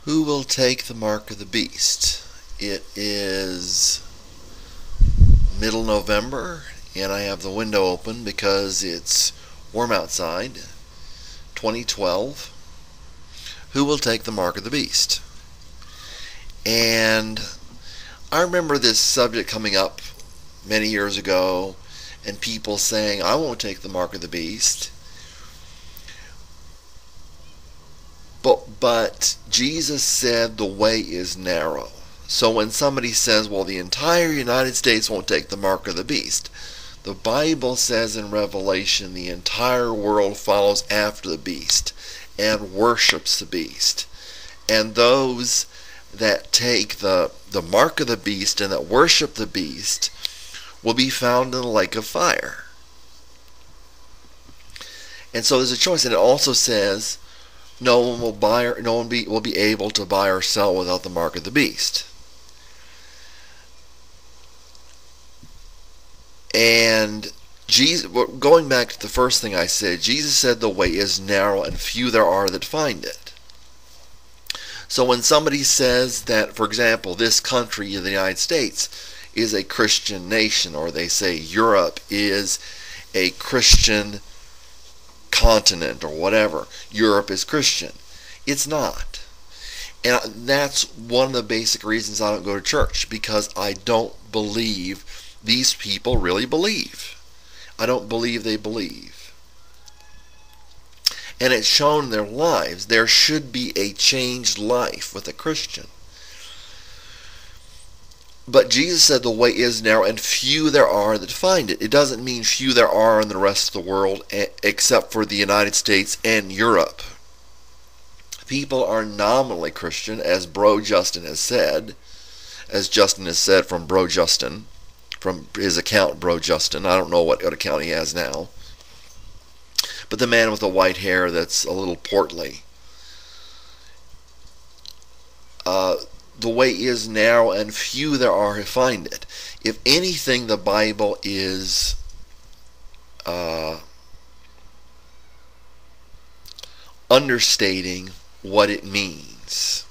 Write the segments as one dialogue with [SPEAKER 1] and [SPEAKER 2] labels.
[SPEAKER 1] Who will take the mark of the beast? It is middle November, and I have the window open because it's warm outside. 2012. Who will take the mark of the beast? And I remember this subject coming up many years ago, and people saying, I won't take the mark of the beast. But Jesus said the way is narrow. So when somebody says, well, the entire United States won't take the mark of the beast, the Bible says in Revelation the entire world follows after the beast and worships the beast. And those that take the mark of the beast and that worship the beast will be found in the lake of fire. And so there's a choice. And it also says no one will be able to buy or sell without the mark of the beast. And Jesus, going back to the first thing I said, Jesus said the way is narrow and few there are that find it. So when somebody says that, for example, this country, the United States, is a Christian nation, or they say Europe is a Christian continent, or whatever, Europe is Christian. It's not. And that's one of the basic reasons I don't go to church, because I don't believe these people really believe. I don't believe they believe. And it's shown in their lives. There should be a changed life with a Christian. But Jesus said the way is narrow and few there are that find it. It doesn't mean few there are in the rest of the world except for the United States and Europe. People are nominally Christian, as Bro Justin has said. As Justin has said from Bro Justin. From his account, Bro Justin. I don't know what account he has now. But the man with the white hair that's a little portly. The way is narrow and few there are who find it. If anything, the Bible is understating what it means.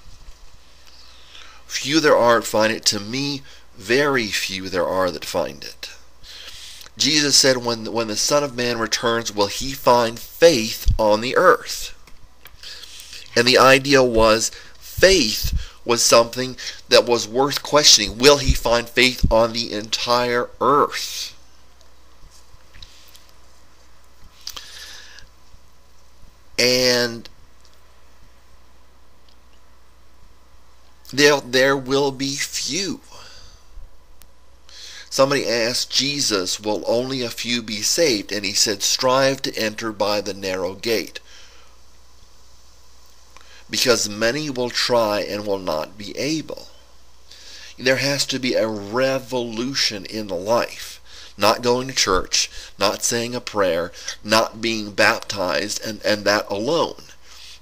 [SPEAKER 1] Few there are that find it. To me, very few there are that find it. Jesus said, when the Son of Man returns, will he find faith on the earth? And the idea was, faith was something that was worth questioning. Will he find faith on the entire earth? And there will be few. Somebody asked Jesus, will only a few be saved? And he said, strive to enter by the narrow gate, because many will try and will not be able. There has to be a revolution in the life. Not going to church, not saying a prayer, not being baptized, and that alone.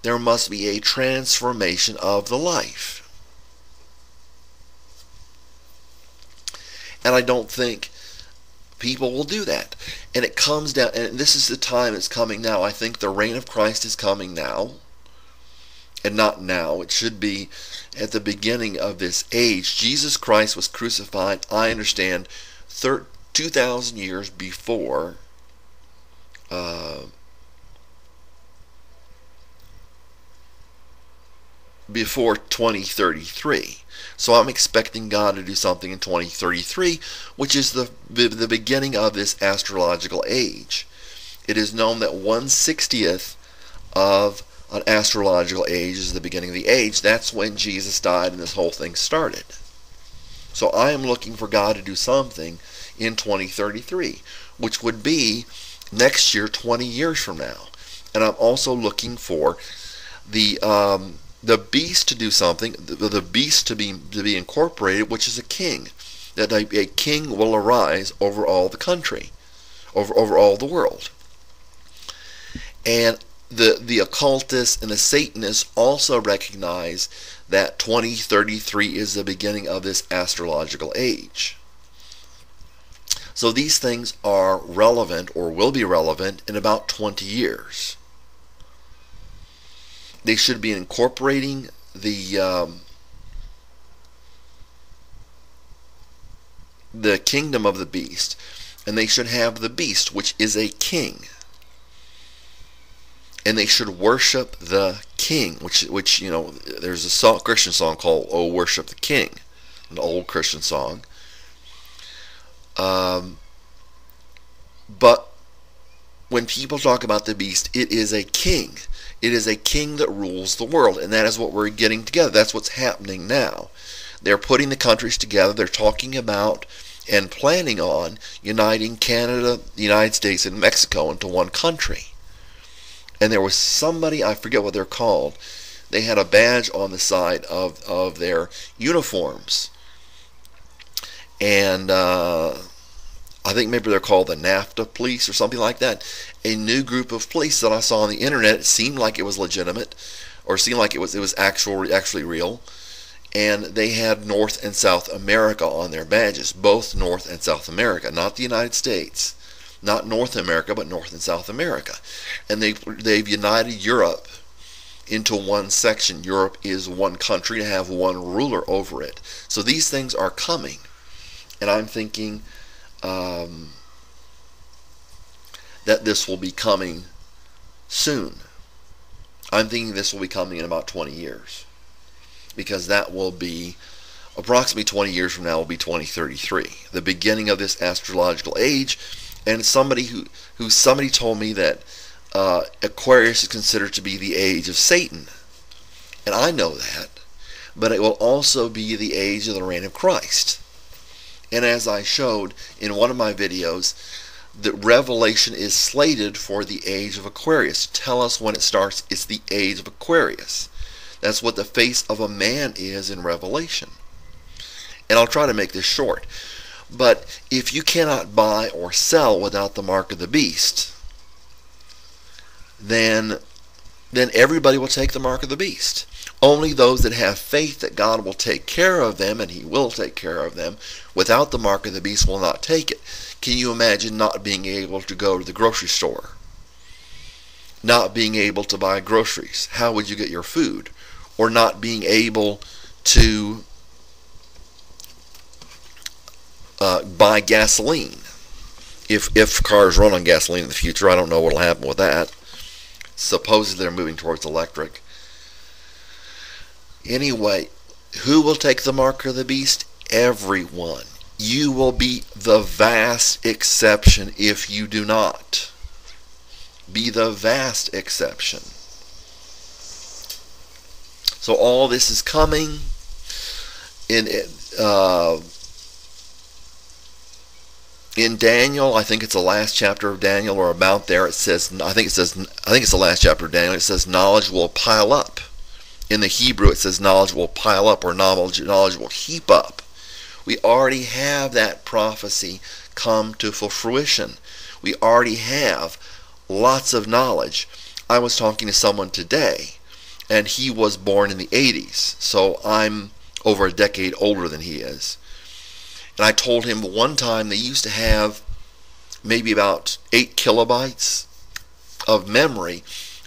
[SPEAKER 1] There must be a transformation of the life. And I don't think people will do that. And it comes down, and this is the time it's coming now. I think the reign of Christ is coming now. And not now. It should be at the beginning of this age. Jesus Christ was crucified, I understand, 2,000 years before before 2033. So I'm expecting God to do something in 2033, which is the beginning of this astrological age. It is known that 1/60th of an astrological age is the beginning of the age. That's when Jesus died and this whole thing started. So I am looking for God to do something in 2033, which would be next year, 20 years from now. And I'm also looking for the beast to do something, the beast to be incorporated, which is a king. That a king will arise over all the country, over all the world. And the occultists and the Satanists also recognize that 2033 is the beginning of this astrological age. So these things are relevant, or will be relevant, in about 20 years. They should be incorporating the kingdom of the beast, and they should have the beast, which is a king, and they should worship the king, which you know, there's a Christian song called "Oh Worship the King," an old Christian song. But when people talk about the beast, it is a king. It is a king that rules the world, and that is what we're getting together. That's what's happening now. They're putting the countries together. They're talking about and planning on uniting Canada, the United States, and Mexico into one country. And there was somebody, I forget what they're called, they had a badge on the side of their uniforms. And I think maybe they're called the NAFTA police or something like that. A new group of police that I saw on the internet. It seemed like it was legitimate, or seemed like it was actually real. And they had North and South America on their badges, both North and South America, not the United States, not North America, but North and South America. And they've united Europe into one section. Europe is one country to have one ruler over it. So these things are coming, and I'm thinking that this will be coming soon. I'm thinking this will be coming in about 20 years. Because that will be approximately 20 years from now will be 2033, the beginning of this astrological age. And somebody told me that Aquarius is considered to be the age of Satan, and I know that, but it will also be the age of the reign of Christ. And as I showed in one of my videos, the Revelation is slated for the age of Aquarius. Tell us when it starts. It's the age of Aquarius. That's what the face of a man is in Revelation. And I'll try to make this short. But if you cannot buy or sell without the mark of the beast, then everybody will take the mark of the beast. Only those that have faith that God will take care of them, and He will take care of them, without the mark of the beast will not take it. Can you imagine not being able to go to the grocery store? Not being able to buy groceries? How would you get your food? Or not being able to buy gasoline. If cars run on gasoline in the future, I don't know what will happen with that. Supposedly they're moving towards electric. Anyway, who will take the mark of the beast? Everyone. You will be the vast exception if you do not. Be the vast exception. So all this is coming in Daniel. I think it's the last chapter of Daniel, or about there. It says, I think it's the last chapter of Daniel. It says knowledge will pile up. In the Hebrew, it says knowledge will pile up, or knowledge will heap up. We already have that prophecy come to full fruition. We already have lots of knowledge. I was talking to someone today, and he was born in the 80s, so I'm over a decade older than he is. And I told him one time they used to have maybe about 8 kilobytes of memory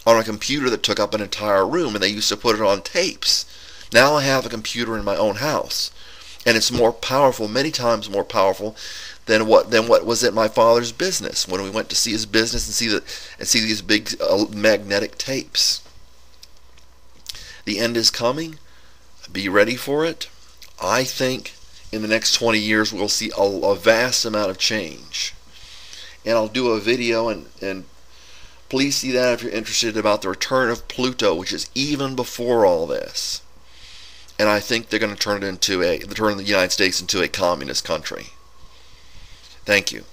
[SPEAKER 1] on a computer that took up an entire room, and they used to put it on tapes. Now I have a computer in my own house, and it's more powerful, many times more powerful than what was at my father's business when we went to see his business and see these big magnetic tapes. The end is coming. Be ready for it. I think in the next 20 years we'll see a vast amount of change. And I'll do a video, and please see that if you're interested, about the return of Pluto, which is even before all this. And I think they're going to turn the United States into a communist country. Thank you.